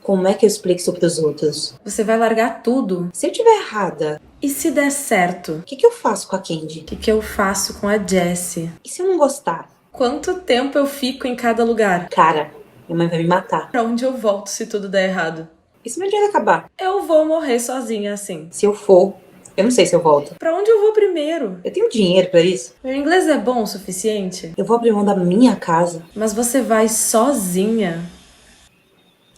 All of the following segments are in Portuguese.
Como é que eu explico isso pros outros? Você vai largar tudo? Se eu tiver errada, E se der certo? o que eu faço com a Candy? O que eu faço com a Jessie? E se eu não gostar? Quanto tempo eu fico em cada lugar? Cara, minha mãe vai me matar. Pra onde eu volto se tudo der errado? E se meu dinheiro acabar? Eu vou morrer sozinha assim. Se eu for, eu não sei se eu volto. Pra onde eu vou primeiro? Eu tenho dinheiro pra isso? Meu inglês é bom o suficiente? Eu vou abrir mão da minha casa. Mas você vai sozinha?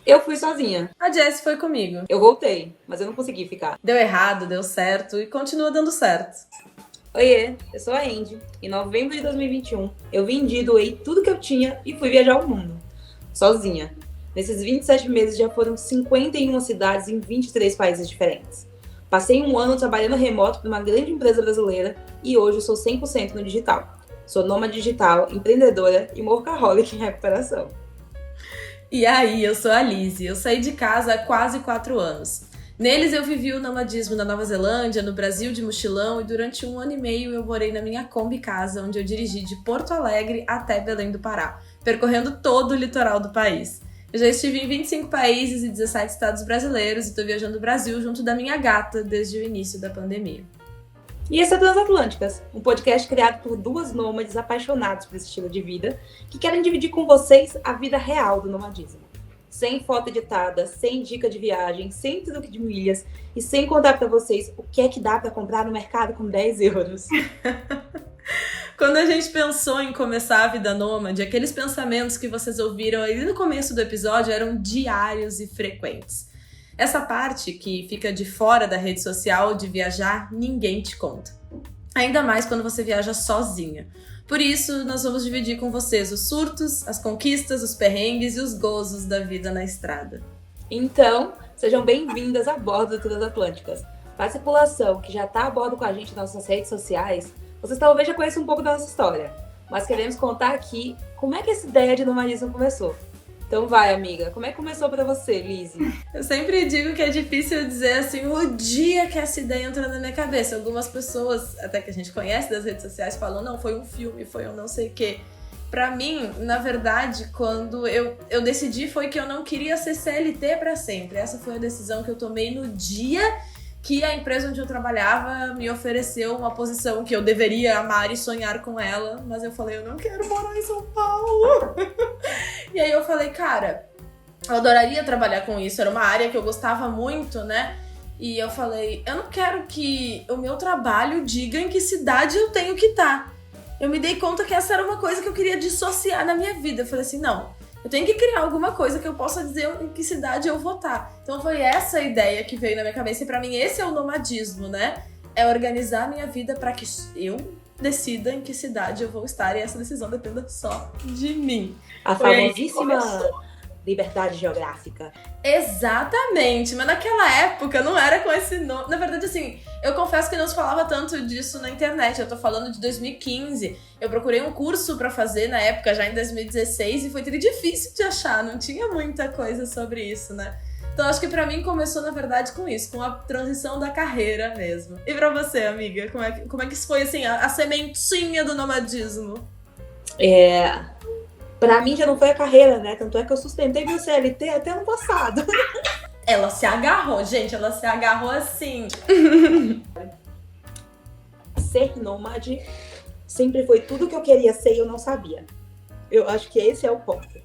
Eu fui sozinha. A Jessie foi comigo. Eu voltei, mas eu não consegui ficar. Deu errado, deu certo e continua dando certo. Oiê, eu sou a Andy. Em novembro de 2021, eu vendi e doei tudo que eu tinha e fui viajar o mundo. Sozinha. Nesses 27 meses já foram 51 cidades em 23 países diferentes. Passei um ano trabalhando remoto para uma grande empresa brasileira e hoje eu sou 100% no digital. Sou nômade digital, empreendedora e workaholic em recuperação. E aí, eu sou a Lizzie. Eu saí de casa há quase 4 anos. Neles eu vivi o nomadismo na Nova Zelândia, no Brasil de mochilão e durante 1 ano e meio eu morei na minha Kombi casa, onde eu dirigi de Porto Alegre até Belém do Pará, percorrendo todo o litoral do país. Eu já estive em 25 países e 17 estados brasileiros e estou viajando o Brasil junto da minha gata desde o início da pandemia. E esse é Transatlânticas, um podcast criado por duas nômades apaixonados por esse estilo de vida que querem dividir com vocês a vida real do nomadismo. Sem foto editada, sem dica de viagem, sem truque de milhas e sem contar pra vocês o que é que dá pra comprar no mercado com 10 euros. Quando a gente pensou em começar a vida nômade, aqueles pensamentos que vocês ouviram ali no começo do episódio eram diários e frequentes. Essa parte que fica de fora da rede social de viajar, ninguém te conta. Ainda mais quando você viaja sozinha. Por isso, nós vamos dividir com vocês os surtos, as conquistas, os perrengues e os gozos da vida na estrada. Então, sejam bem-vindas a bordo do Transatlânticas. Para a tripulação que já está a bordo com a gente nas nossas redes sociais, vocês talvez já conheçam um pouco da nossa história, mas queremos contar aqui como é que essa ideia de nomadismo começou. Então vai, amiga, como é que começou pra você, Lizzie? Eu sempre digo que é difícil dizer assim, o dia que essa ideia entrou na minha cabeça. Algumas pessoas, até que a gente conhece das redes sociais, falam, não, foi um filme, foi um não sei o quê. Pra mim, na verdade, quando eu decidi foi que eu não queria ser CLT pra sempre. Essa foi a decisão que eu tomei no dia que a empresa onde eu trabalhava me ofereceu uma posição que eu deveria amar e sonhar com ela, mas eu falei, eu não quero morar em São Paulo. E aí eu falei, cara, eu adoraria trabalhar com isso, era uma área que eu gostava muito, né? E eu falei, eu não quero que o meu trabalho diga em que cidade eu tenho que estar. Eu me dei conta que essa era uma coisa que eu queria dissociar na minha vida. Eu falei assim, não, eu tenho que criar alguma coisa que eu possa dizer em que cidade eu vou estar. Então foi essa a ideia que veio na minha cabeça. E pra mim esse é o nomadismo, né? É organizar a minha vida pra que eu decida em que cidade eu vou estar. E essa decisão dependa só de mim. A famosíssima liberdade geográfica. Exatamente, mas naquela época não era com esse nome. Na verdade, assim, eu confesso que não se falava tanto disso na internet. Eu tô falando de 2015. Eu procurei um curso pra fazer na época, já em 2016, e foi difícil de achar. Não tinha muita coisa sobre isso, né? Então acho que pra mim começou, na verdade, com isso, com a transição da carreira mesmo. E pra você, amiga, como é que isso foi, assim, a sementinha do nomadismo? Pra mim já não foi a carreira, né? Tanto é que eu sustentei meu CLT até ano passado. Ela se agarrou, gente, ela se agarrou assim. Ser nômade sempre foi tudo que eu queria ser e eu não sabia. Eu acho que esse é o ponto.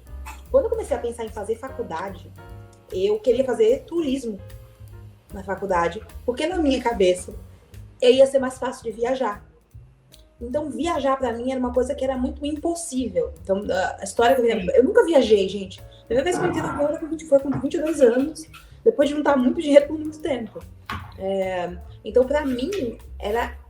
Quando eu comecei a pensar em fazer faculdade, eu queria fazer turismo na faculdade, porque na minha cabeça ia ser mais fácil de viajar. Então, viajar pra mim era uma coisa que era muito impossível. Então, a história que eu nunca viajei, gente. A primeira vez que eu entrei no avião foi com 22 anos, depois de juntar muito dinheiro por muito tempo. Então, pra mim,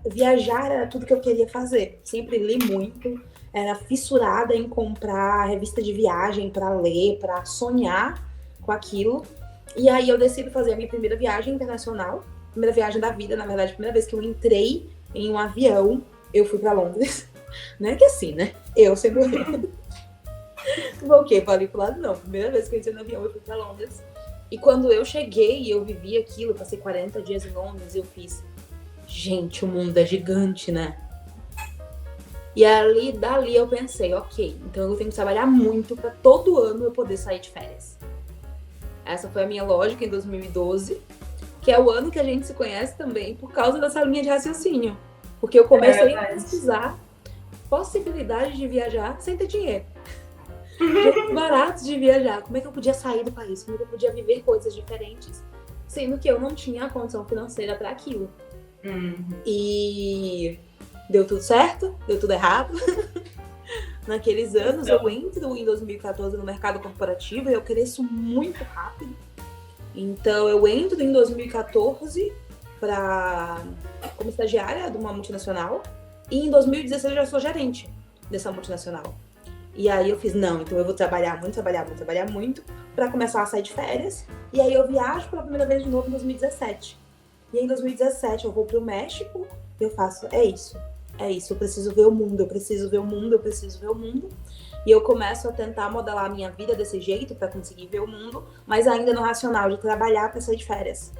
viajar era tudo que eu queria fazer. Sempre li muito, era fissurada em comprar revista de viagem pra ler, pra sonhar com aquilo. E aí eu decido fazer a minha primeira viagem internacional, primeira viagem da vida, na verdade, a primeira vez que eu entrei em um avião, eu fui pra Londres. Não é que assim, né? Eu sempre vou o quê? Pra ali pro lado, não. Primeira vez que eu entrei no avião, eu fui pra Londres. E quando eu cheguei e eu vivi aquilo, passei 40 dias em Londres, eu fiz, gente, o mundo é gigante, né? E dali eu pensei, ok, então eu tenho que trabalhar muito pra todo ano eu poder sair de férias. Essa foi a minha lógica em 2012, que é o ano que a gente se conhece também por causa dessa linha de raciocínio. Porque eu comecei a pesquisar possibilidade de viajar sem ter dinheiro. Jeitos baratos de viajar. Como é que eu podia sair do país? Como é que eu podia viver coisas diferentes? Sendo que eu não tinha a condição financeira para aquilo. E deu tudo certo, deu tudo errado. Naqueles anos, eu entro em 2014 no mercado corporativo e eu cresço muito rápido. Então, eu entro em 2014 como estagiária de uma multinacional e em 2016 eu já sou gerente dessa multinacional. E aí eu fiz, não, então eu vou trabalhar muito para começar a sair de férias. E aí eu viajo pela primeira vez de novo em 2017. E em 2017 eu vou pro México e eu faço, é isso, eu preciso ver o mundo. E eu começo a tentar modelar a minha vida desse jeito para conseguir ver o mundo, mas ainda no racional de trabalhar para sair de férias.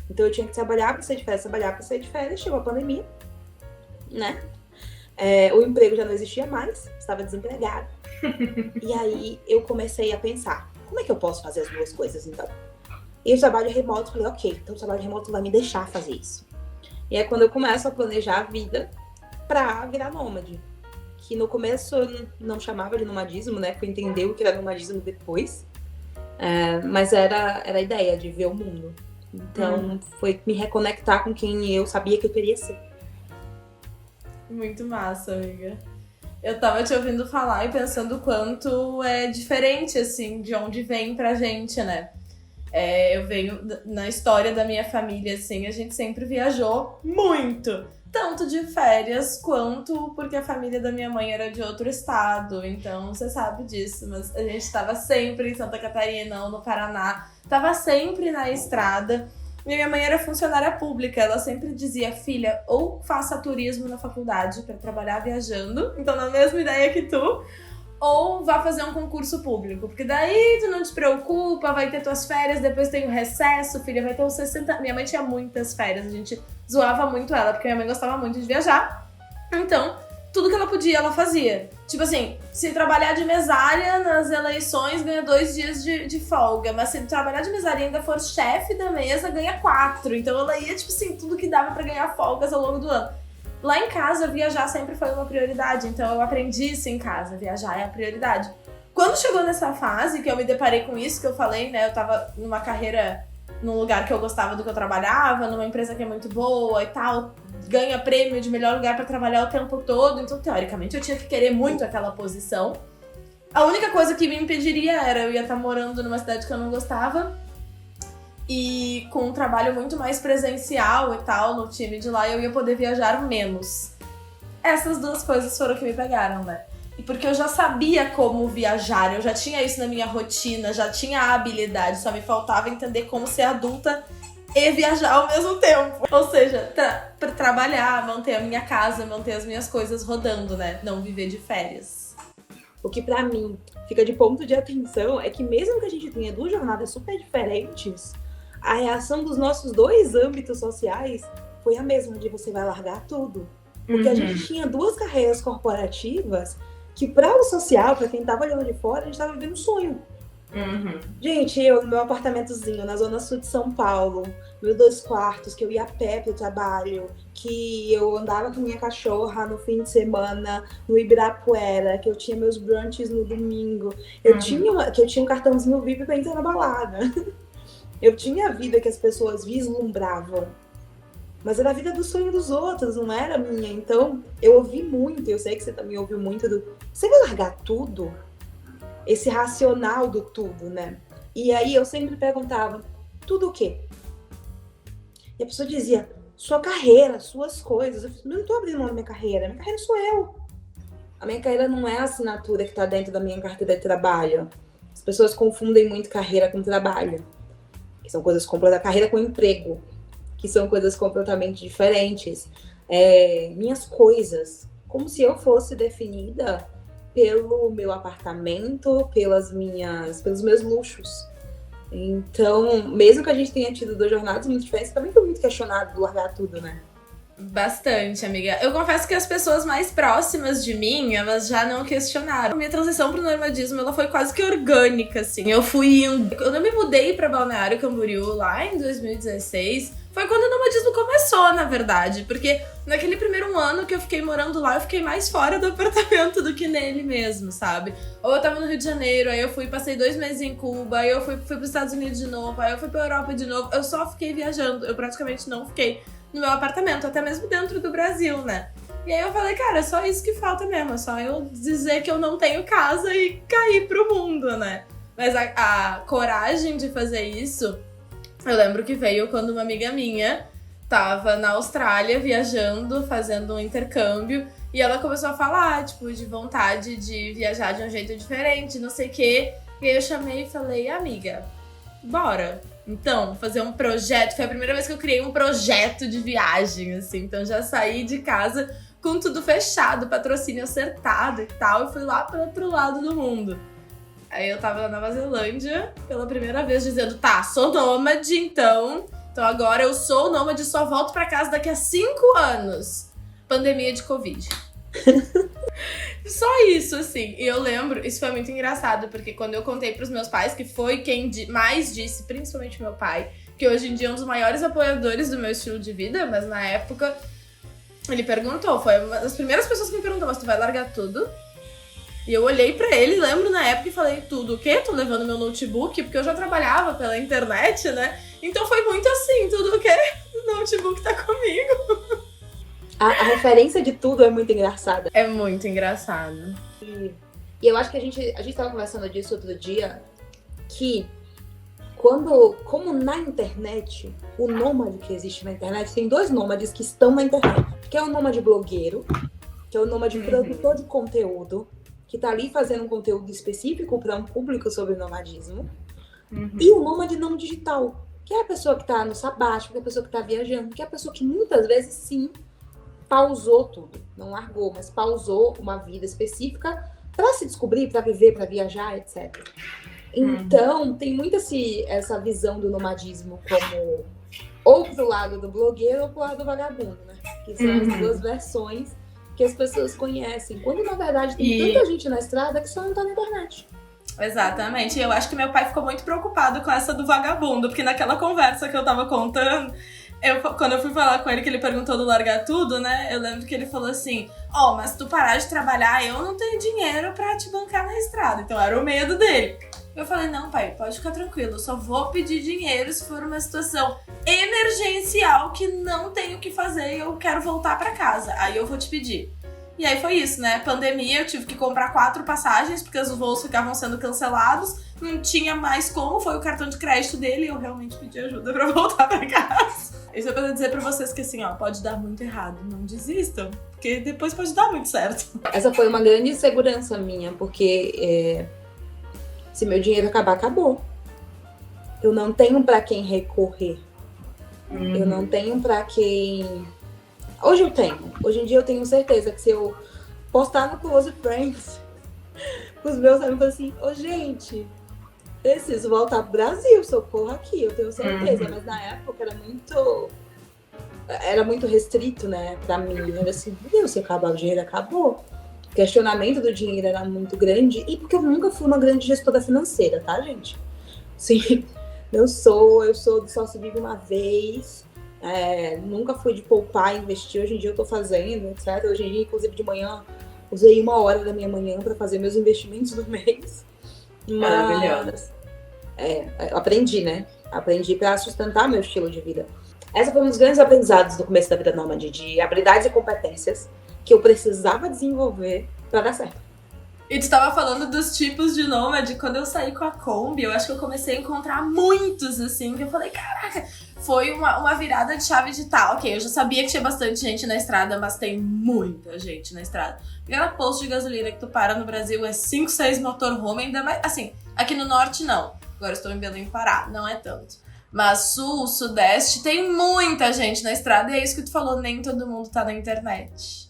Então eu tinha que trabalhar para sair de férias, chegou a pandemia, né? O emprego já não existia mais, estava desempregada. E aí eu comecei a pensar, como é que eu posso fazer as duas coisas então? E o trabalho remoto, falei, ok, então o trabalho remoto vai me deixar fazer isso. E é quando eu começo a planejar a vida pra virar nômade. Que no começo eu não chamava de nomadismo, né? Fui entender o que era nomadismo depois. Mas era a ideia de ver o mundo. Então foi me reconectar com quem eu sabia que eu queria ser. Muito massa, amiga. Eu tava te ouvindo falar e pensando o quanto é diferente, assim, de onde vem pra gente, né? Eu venho na história da minha família, assim, a gente sempre viajou muito. Tanto de férias, quanto porque a família da minha mãe era de outro estado. Então, você sabe disso, mas a gente tava sempre em Santa Catarina ou no Paraná. Tava sempre na estrada. E minha mãe era funcionária pública, ela sempre dizia, filha, ou faça turismo na faculdade pra trabalhar viajando, então na mesma ideia que tu, ou vá fazer um concurso público, porque daí tu não te preocupa, vai ter tuas férias, depois tem o recesso, filha, vai ter os 60... Minha mãe tinha muitas férias, a gente zoava muito ela, porque minha mãe gostava muito de viajar, então tudo que ela podia, ela fazia. Tipo assim, se trabalhar de mesária nas eleições, ganha 2 dias de folga. Mas se trabalhar de mesária e ainda for chefe da mesa, ganha 4. Então ela ia, tipo assim, tudo que dava pra ganhar folgas ao longo do ano. Lá em casa, viajar sempre foi uma prioridade. Então eu aprendi isso em casa, viajar é a prioridade. Quando chegou nessa fase, que eu me deparei com isso, que eu falei, né? Eu tava numa carreira, num lugar que eu gostava do que eu trabalhava, numa empresa que é muito boa e tal, ganha prêmio de melhor lugar pra trabalhar o tempo todo, então teoricamente eu tinha que querer muito aquela posição. A única coisa que me impediria era eu ia estar morando numa cidade que eu não gostava e com um trabalho muito mais presencial e tal no time de lá eu ia poder viajar menos. Essas duas coisas foram que me pegaram, né? E porque eu já sabia como viajar, eu já tinha isso na minha rotina, já tinha a habilidade, só me faltava entender como ser adulta e viajar ao mesmo tempo. Ou seja, pra trabalhar, manter a minha casa, manter as minhas coisas rodando, né? Não viver de férias. O que pra mim fica de ponto de atenção é que mesmo que a gente tenha 2 jornadas super diferentes, a reação dos nossos 2 âmbitos sociais foi a mesma, de você vai largar tudo. Porque a gente tinha 2 carreiras corporativas que pra o social, pra quem tava olhando de fora, a gente tava vivendo um sonho. Gente, eu no meu apartamentozinho na zona sul de São Paulo, meus 2 quartos, que eu ia a pé pro trabalho, que eu andava com minha cachorra no fim de semana no Ibirapuera, que eu tinha meus brunches no domingo, que eu tinha um cartãozinho VIP pra entrar na balada. Eu tinha a vida que as pessoas vislumbravam, mas era a vida do sonho dos outros, não era a minha. Então eu ouvi muito, eu sei que você também ouviu muito você vai largar tudo? Esse racional do tudo, né? E aí eu sempre perguntava, tudo o quê? E a pessoa dizia, sua carreira, suas coisas. Eu falei, mas eu não tô abrindo mão da minha carreira sou eu. A minha carreira não é a assinatura que tá dentro da minha carteira de trabalho. As pessoas confundem muito carreira com trabalho. Que são coisas completamente... Carreira com emprego. Que são coisas completamente diferentes. Minhas coisas. Como se eu fosse definida pelo meu apartamento, pelos meus luxos. Então, mesmo que a gente tenha tido 2 jornadas muito diferentes, também foi muito questionado do largar tudo, né? Bastante, amiga. Eu confesso que as pessoas mais próximas de mim, elas já não questionaram. Minha transição pro nomadismo, ela foi quase que orgânica, assim. Eu fui indo... Quando eu me mudei pra Balneário Camboriú, lá em 2016, foi quando o nomadismo começou, na verdade. Porque naquele primeiro ano que eu fiquei morando lá, eu fiquei mais fora do apartamento do que nele mesmo, sabe? Ou eu tava no Rio de Janeiro, aí eu fui, passei 2 meses em Cuba, aí eu fui pros Estados Unidos de novo, aí eu fui pra Europa de novo. Eu só fiquei viajando, eu praticamente não fiquei no meu apartamento, até mesmo dentro do Brasil, né? E aí eu falei, cara, é só isso que falta mesmo, é só eu dizer que eu não tenho casa e cair pro mundo, né? Mas a coragem de fazer isso, eu lembro que veio quando uma amiga minha tava na Austrália viajando, fazendo um intercâmbio, e ela começou a falar, tipo, de vontade de viajar de um jeito diferente, não sei o quê. E aí eu chamei e falei, amiga, bora. Então, fazer um projeto. Foi a primeira vez que eu criei um projeto de viagem, assim. Então, já saí de casa com tudo fechado, patrocínio acertado e tal. E fui lá pro outro lado do mundo. Aí eu tava na Nova Zelândia pela primeira vez dizendo, tá, sou nômade, então agora eu sou nômade, só volto pra casa daqui a 5 anos. Pandemia de Covid. Só isso, assim. E eu lembro, isso foi muito engraçado, porque quando eu contei pros meus pais, que foi quem mais disse, principalmente meu pai, que hoje em dia é um dos maiores apoiadores do meu estilo de vida, mas na época ele perguntou, foi uma das primeiras pessoas que me perguntou, mas tu vai largar tudo? E eu olhei pra ele, lembro na época, e falei, tudo o quê? Tô levando meu notebook, porque eu já trabalhava pela internet, né? Então foi muito assim, tudo o quê? O notebook tá comigo. A referência de tudo é muito engraçada. É muito engraçado. E eu acho que a gente tava conversando disso outro dia, que como na internet, o nômade que existe na internet, tem 2 nômades que estão na internet. Que é o nômade blogueiro, que é o nômade produtor de conteúdo, que tá ali fazendo um conteúdo específico para um público sobre nomadismo. E o nômade não digital, que é a pessoa que tá no sabático, que é a pessoa que tá viajando, que é a pessoa que muitas vezes, sim, pausou tudo, não largou, mas pausou uma vida específica para se descobrir, para viver, para viajar, etc. Então, tem muito essa visão do nomadismo como ou pro lado do blogueiro ou pro lado do vagabundo, né? Que são as 2 versões que as pessoas conhecem, quando na verdade tem tanta gente na estrada que só não tá na internet. Exatamente, e eu acho que meu pai ficou muito preocupado com essa do vagabundo, porque naquela conversa que eu tava contando, quando eu fui falar com ele, que ele perguntou do largar tudo, né? Eu lembro que ele falou assim, mas se tu parar de trabalhar, eu não tenho dinheiro pra te bancar na estrada. Então era o medo dele. Eu falei, não, pai, pode ficar tranquilo, eu só vou pedir dinheiro se for uma situação emergencial que não tenho o que fazer e eu quero voltar pra casa. Aí eu vou te pedir. E aí foi isso, né? Pandemia, eu tive que comprar 4 passagens, porque os voos ficavam sendo cancelados, não tinha mais como, foi o cartão de crédito dele e eu realmente pedi ajuda pra voltar pra casa. Isso é pra dizer pra vocês que assim, pode dar muito errado, não desistam, porque depois pode dar muito certo. Essa foi uma grande insegurança minha, porque se meu dinheiro acabar, acabou. Eu não tenho pra quem recorrer. Eu não tenho pra quem... Hoje eu tenho. Hoje em dia eu tenho certeza que se eu postar no Close Friends, os meus amigos assim, gente, preciso voltar pro Brasil, socorro aqui, eu tenho certeza. Mas na época era muito restrito, né, pra mim. Era assim, meu Deus, se acabar o dinheiro, acabou. O questionamento do dinheiro era muito grande, e porque eu nunca fui uma grande gestora financeira, tá, gente? Sim, eu sou do só se vive uma vez, nunca fui de poupar e investir, hoje em dia eu tô fazendo, etc. Hoje em dia, inclusive, de manhã, usei 1 hora da minha manhã para fazer meus investimentos do mês. Maravilhoso. Aprendi, né? Aprendi para sustentar meu estilo de vida. Essa foi um dos grandes aprendizados do começo da vida nômade, de habilidades e competências que eu precisava desenvolver para dar certo. E tu tava falando dos tipos de nômade, quando eu saí com a Kombi, eu acho que eu comecei a encontrar muitos, assim, que eu falei, caraca, foi uma virada de chave de tal. Ok, eu já sabia que tinha bastante gente na estrada, mas tem muita gente na estrada. Cada posto de gasolina que tu para no Brasil é 5, 6 motorhome, ainda mais, assim, aqui no norte não. Agora estou em Belém do Pará, não é tanto. Mas sul, sudeste, tem muita gente na estrada e é isso que tu falou, nem todo mundo tá na internet.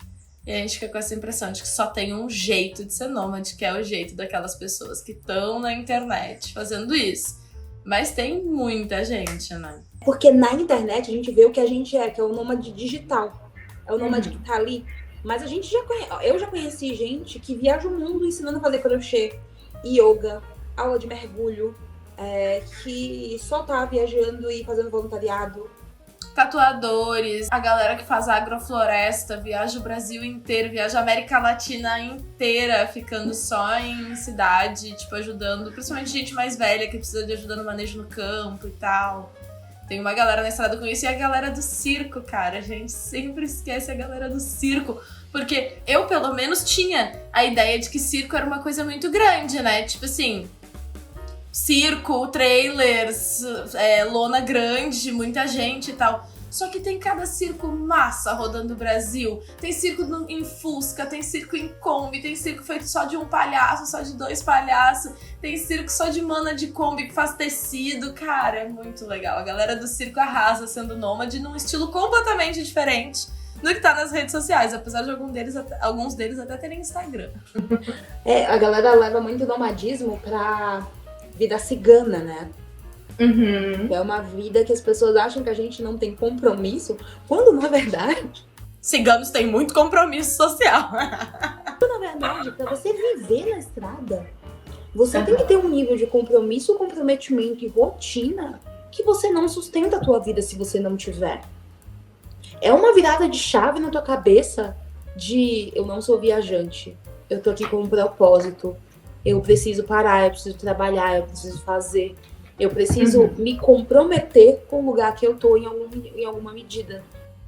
E a gente fica com essa impressão de que só tem um jeito de ser nômade, que é o jeito daquelas pessoas que estão na internet fazendo isso. Mas tem muita gente, né? Porque na internet a gente vê o que a gente é, que é o nômade digital. é o nômade que tá ali. Mas a gente eu já conheci gente que viaja o mundo ensinando a fazer crochê, yoga, aula de mergulho, que só tá viajando e fazendo voluntariado. Tatuadores, a galera que faz agrofloresta, viaja o Brasil inteiro, viaja a América Latina inteira, ficando só em cidade, tipo, ajudando, principalmente gente mais velha que precisa de ajuda no manejo no campo e tal. Tem uma galera na estrada com isso, e a galera do circo, cara. A gente sempre esquece a galera do circo. Porque eu, pelo menos, tinha a ideia de que circo era uma coisa muito grande, né? Tipo assim, circo, trailers, lona grande, muita gente e tal. Só que tem cada circo massa rodando o Brasil. Tem circo em Fusca, tem circo em Kombi, tem circo feito só de um palhaço, só de 2 palhaços. Tem circo só de mana de Kombi que faz tecido. Cara, é muito legal. A galera do circo arrasa sendo nômade num estilo completamente diferente do que tá nas redes sociais. Apesar de alguns deles até terem Instagram. A galera leva muito nomadismo pra vida cigana, né? Uhum. É uma vida que as pessoas acham que a gente não tem compromisso, quando na verdade... Ciganos têm muito compromisso social. Na verdade, pra você viver na estrada, você tem que ter um nível de compromisso, comprometimento e rotina que você não sustenta a tua vida se você não tiver. É uma virada de chave na tua cabeça de eu não sou viajante, eu tô aqui com um propósito, eu preciso parar, eu preciso trabalhar, eu preciso fazer... Eu preciso me comprometer com o lugar que eu tô em alguma medida.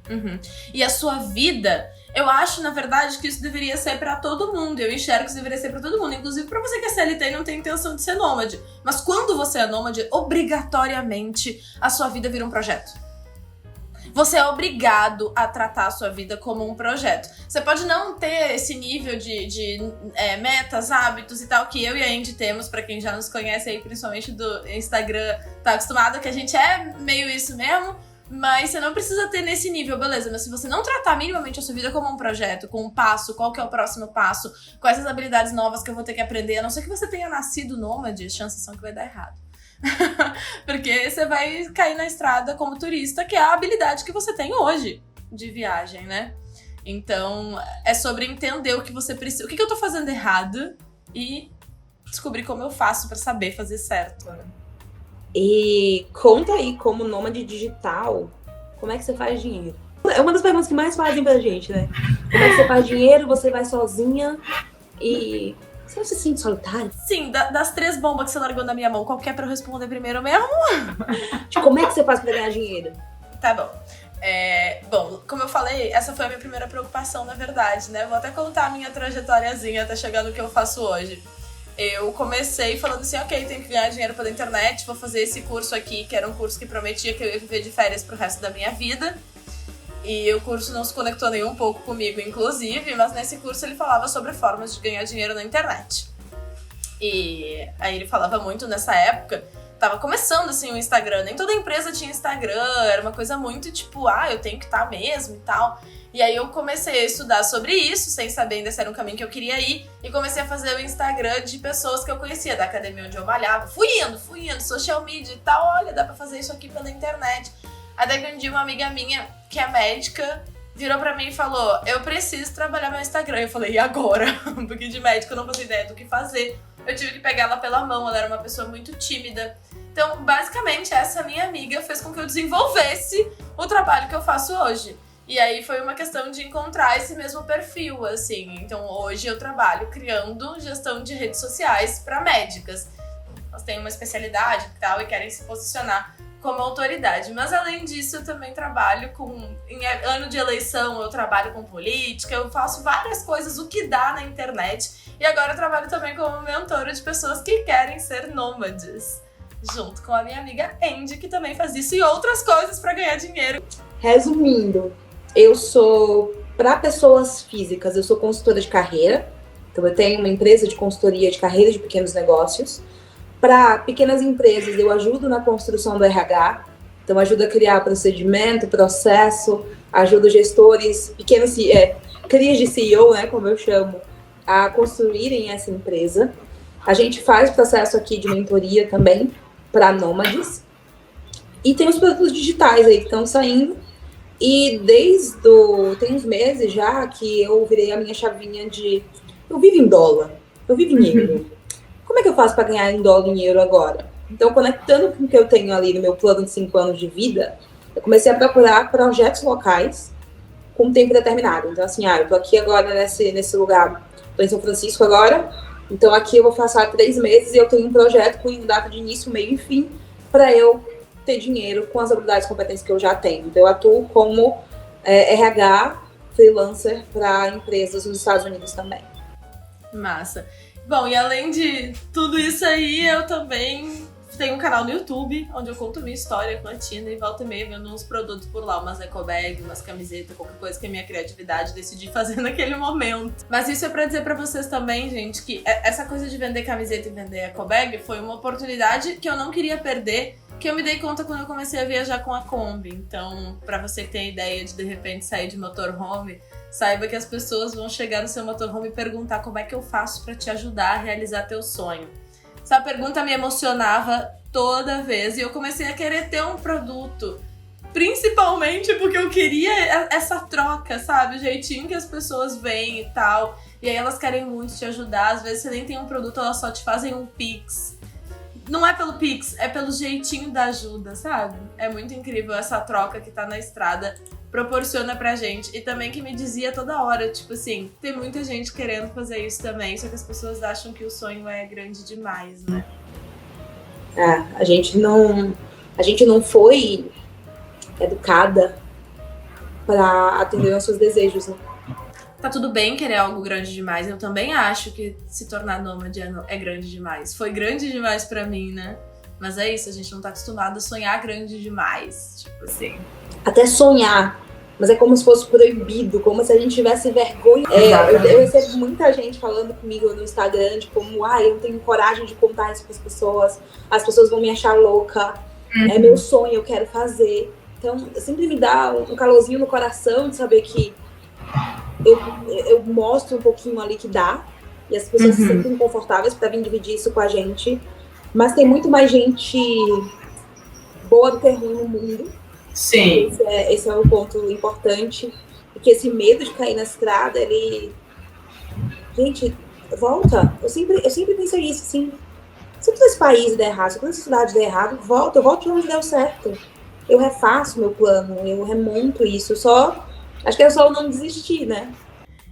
Uhum. E a sua vida, eu acho, na verdade, que isso deveria ser pra todo mundo. Eu enxergo que isso deveria ser pra todo mundo. Inclusive pra você que é CLT e não tem intenção de ser nômade. Mas quando você é nômade, obrigatoriamente a sua vida vira um projeto. Você é obrigado a tratar a sua vida como um projeto. Você pode não ter esse nível de metas, hábitos e tal, que eu e a Andy temos, pra quem já nos conhece aí, principalmente do Instagram, tá acostumado que a gente é meio isso mesmo, mas você não precisa ter nesse nível, beleza, mas se você não tratar minimamente a sua vida como um projeto, com um passo, qual que é o próximo passo, quais as habilidades novas que eu vou ter que aprender, a não ser que você tenha nascido nômade, as chances são que vai dar errado. Porque você vai cair na estrada como turista, que é a habilidade que você tem hoje de viagem, né? Então, é sobre entender o que você precisa, o que eu tô fazendo errado e descobrir como eu faço pra saber fazer certo. E conta aí, como nômade digital, como é que você faz dinheiro? É uma das perguntas que mais fazem pra gente, né? Como é que você faz dinheiro, você vai sozinha e... Você não se sente solitário? Sim, das 3 bombas que você largou na minha mão, qual que é pra eu responder primeiro mesmo? Tipo, como é que você faz pra ganhar dinheiro? Tá bom. Bom, como eu falei, essa foi a minha primeira preocupação, na verdade, né? Vou até contar a minha trajetóriazinha até chegar no que eu faço hoje. Eu comecei falando assim, ok, tenho que ganhar dinheiro pela internet, vou fazer esse curso aqui, que era um curso que prometia que eu ia viver de férias pro resto da minha vida. E o curso não se conectou nem um pouco comigo, inclusive, mas nesse curso ele falava sobre formas de ganhar dinheiro na internet. E aí ele falava muito nessa época, tava começando assim o Instagram, nem toda empresa tinha Instagram, era uma coisa muito tipo, eu tenho que estar mesmo e tal. E aí eu comecei a estudar sobre isso, sem saber ainda se era um caminho que eu queria ir, e comecei a fazer o Instagram de pessoas que eu conhecia, da academia onde eu malhava. Fui indo, social media e tal, olha, dá pra fazer isso aqui pela internet. Até que um dia uma amiga minha, que é médica, virou pra mim e falou, eu preciso trabalhar meu Instagram. Eu falei, e agora? Porque de médica eu não fazia ideia do que fazer. Eu tive que pegar ela pela mão, ela era uma pessoa muito tímida. Então, basicamente, essa minha amiga fez com que eu desenvolvesse o trabalho que eu faço hoje. E aí foi uma questão de encontrar esse mesmo perfil, assim. Então, hoje eu trabalho criando gestão de redes sociais para médicas. Elas têm uma especialidade e tal e querem se posicionar como autoridade. Mas, além disso, eu também trabalho em ano de eleição, eu trabalho com política, eu faço várias coisas, o que dá na internet. E agora eu trabalho também como mentora de pessoas que querem ser nômades. Junto com a minha amiga Andy, que também faz isso e outras coisas para ganhar dinheiro. Resumindo, eu sou, para pessoas físicas, eu sou consultora de carreira. Então eu tenho uma empresa de consultoria de carreira de pequenos negócios. Para pequenas empresas, eu ajudo na construção do RH. Então ajudo a criar procedimento, processo, ajudo gestores, crias de CEO, né, como eu chamo, a construírem essa empresa. A gente faz processo aqui de mentoria também para nômades. E tem os produtos digitais aí que estão saindo. E tem uns meses já que eu virei a minha chavinha de eu vivo em dólar, eu vivo em euro. Como é que eu faço para ganhar em dólar e em euro agora? Então, conectando com o que eu tenho ali no meu plano de 5 anos de vida, eu comecei a procurar projetos locais com tempo determinado. Então, assim, eu tô aqui agora nesse lugar, tô em São Francisco agora, então aqui eu vou passar 3 meses e eu tenho um projeto com data de início, meio e fim, para eu ter dinheiro com as habilidades e competências que eu já tenho. Então, eu atuo como RH freelancer para empresas nos Estados Unidos também. Massa. Bom, e além de tudo isso aí, eu também tenho um canal no YouTube, onde eu conto minha história com a Tina e volta e meia vendo uns produtos por lá, umas eco bag, umas camisetas, qualquer coisa que a minha criatividade decidi fazer naquele momento. Mas isso é pra dizer pra vocês também, gente, que essa coisa de vender camiseta e vender eco bag foi uma oportunidade que eu não queria perder, que eu me dei conta quando eu comecei a viajar com a Kombi. Então, pra você que tem a ideia de repente sair de motorhome, saiba que as pessoas vão chegar no seu motorhome e perguntar como é que eu faço pra te ajudar a realizar teu sonho. Essa pergunta me emocionava toda vez e eu comecei a querer ter um produto, principalmente porque eu queria essa troca, sabe? O jeitinho que as pessoas veem e tal, e aí elas querem muito te ajudar. Às vezes você nem tem um produto, elas só te fazem um Pix. Não é pelo Pix, é pelo jeitinho da ajuda, sabe? É muito incrível essa troca que tá na estrada, proporciona pra gente. E também que me dizia toda hora, tipo assim, tem muita gente querendo fazer isso também, só que as pessoas acham que o sonho é grande demais, né? A gente não foi educada para atender aos seus desejos, né? Tá tudo bem querer algo grande demais. Eu também acho que se tornar nômade é grande demais. Foi grande demais pra mim, né? Mas é isso, a gente não tá acostumado a sonhar grande demais. Tipo assim. Até sonhar. Mas é como se fosse proibido, como se a gente tivesse vergonha. Eu recebo muita gente falando comigo no Instagram de como, eu não tenho coragem de contar isso pras pessoas. As pessoas vão me achar louca. É meu sonho, eu quero fazer. Então, sempre me dá um calorzinho no coração de saber que eu mostro um pouquinho ali que dá, e as pessoas se sentem confortáveis para vir dividir isso com a gente, mas tem muito mais gente boa do que ruim no mundo. Sim. Esse é o ponto importante, porque esse medo de cair na estrada, gente, volta. Eu sempre pensei isso, assim, se todo esse país der errado, se toda essa cidade der errado, eu volto de onde deu certo. Eu refaço meu plano, eu remonto isso, acho que é só não desistir, né?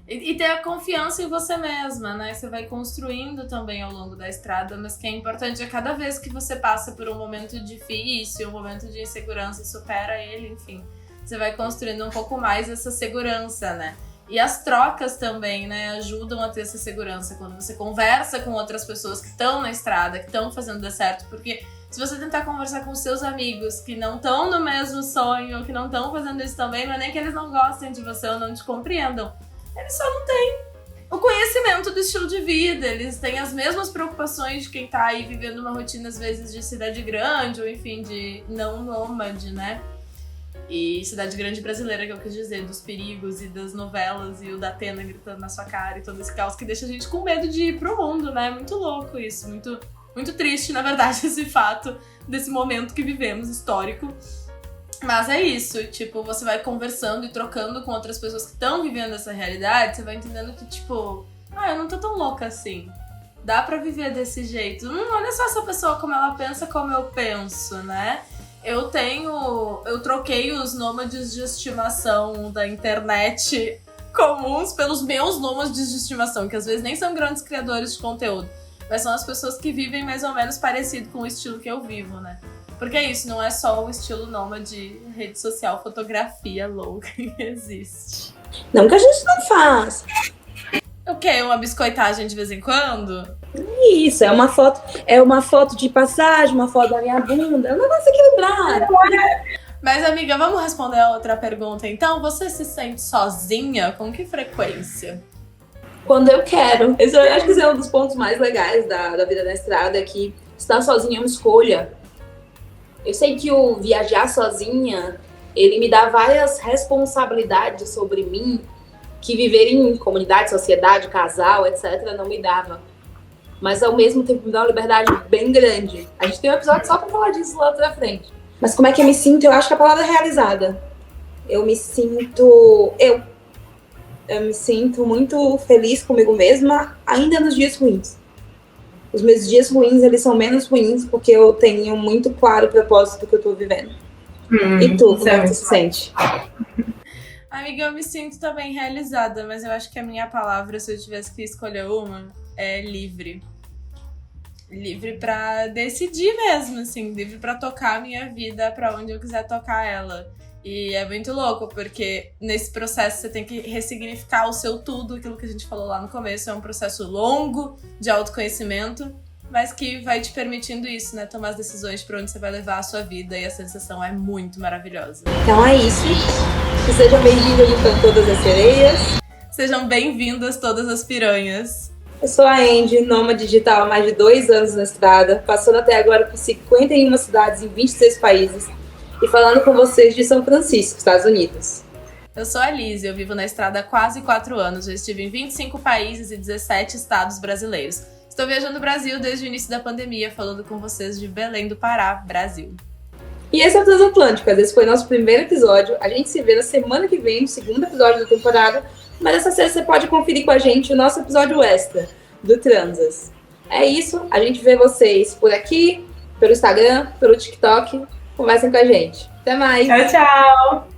E ter a confiança em você mesma, né? Você vai construindo também ao longo da estrada, mas que é importante é cada vez que você passa por um momento difícil, um momento de insegurança e supera ele, enfim. Você vai construindo um pouco mais essa segurança, né? E as trocas também, né, ajudam a ter essa segurança. Quando você conversa com outras pessoas que estão na estrada, que estão fazendo dar certo, porque se você tentar conversar com seus amigos que não estão no mesmo sonho, que não estão fazendo isso também, não é nem que eles não gostem de você ou não te compreendam. Eles só não têm o conhecimento do estilo de vida, eles têm as mesmas preocupações de quem tá aí vivendo uma rotina, às vezes, de cidade grande, ou enfim, de não nômade, né? E cidade grande brasileira, que eu quis dizer, dos perigos e das novelas e o da Atena gritando na sua cara e todo esse caos que deixa a gente com medo de ir pro mundo, né? Muito louco isso, muito, muito triste, na verdade, esse fato desse momento que vivemos, histórico. Mas é isso, tipo, você vai conversando e trocando com outras pessoas que estão vivendo essa realidade, você vai entendendo que, tipo, eu não tô tão louca assim. Dá pra viver desse jeito. Olha só essa pessoa como ela pensa, como eu penso, né? Eu troquei os nômades de estimação da internet comuns pelos meus nômades de estimação, que às vezes nem são grandes criadores de conteúdo, mas são as pessoas que vivem mais ou menos parecido com o estilo que eu vivo, né? Porque é isso, não é só o estilo nômade, rede social, fotografia louca que existe. Não que a gente não faz. O quê? Uma biscoitagem de vez em quando? Isso, é uma foto de passagem, uma foto da minha bunda, é um negócio equilibrado. Mas, amiga, vamos responder a outra pergunta. Então, você se sente sozinha? Com que frequência? Quando eu quero. Eu acho que esse é um dos pontos mais legais da vida na estrada, é que estar sozinha é uma escolha. Eu sei que o viajar sozinha, ele me dá várias responsabilidades sobre mim que viver em comunidade, sociedade, casal, etc. não me dava. Mas ao mesmo tempo me dá uma liberdade bem grande. A gente tem um episódio só pra falar disso lá pra frente. Mas como é que eu me sinto? Eu acho que a palavra é realizada. eu me sinto eu me sinto muito feliz comigo mesma, ainda nos dias ruins. Os meus dias ruins, eles são menos ruins porque eu tenho muito claro o propósito que eu tô vivendo. E tu, como é que tu se sente? Amiga, eu me sinto também realizada, mas eu acho que a minha palavra, se eu tivesse que escolher uma, é livre. Livre pra decidir mesmo, assim, livre pra tocar a minha vida pra onde eu quiser tocar ela. E é muito louco, porque nesse processo você tem que ressignificar o seu tudo, aquilo que a gente falou lá no começo, é um processo longo de autoconhecimento, mas que vai te permitindo isso, né? Tomar as decisões pra onde você vai levar a sua vida, e a sensação é muito maravilhosa. Então é isso. Sejam bem-vindos ao Todas as Sereias. Sejam bem-vindas todas as piranhas. Eu sou a Andy, nômade digital há mais de 2 anos na estrada, passando até agora por 51 cidades em 26 países e falando com vocês de São Francisco, Estados Unidos. Eu sou a Liz, eu vivo na estrada há quase 4 anos, já estive em 25 países e 17 estados brasileiros. Estou viajando o Brasil desde o início da pandemia, falando com vocês de Belém do Pará, Brasil. E esse é o Transatlânticas, esse foi nosso primeiro episódio. A gente se vê na semana que vem, no segundo episódio da temporada, mas essa sexta você pode conferir com a gente o nosso episódio extra do Transas. É isso, a gente vê vocês por aqui, pelo Instagram, pelo TikTok. Conversem com a gente. Até mais! Tchau, tchau!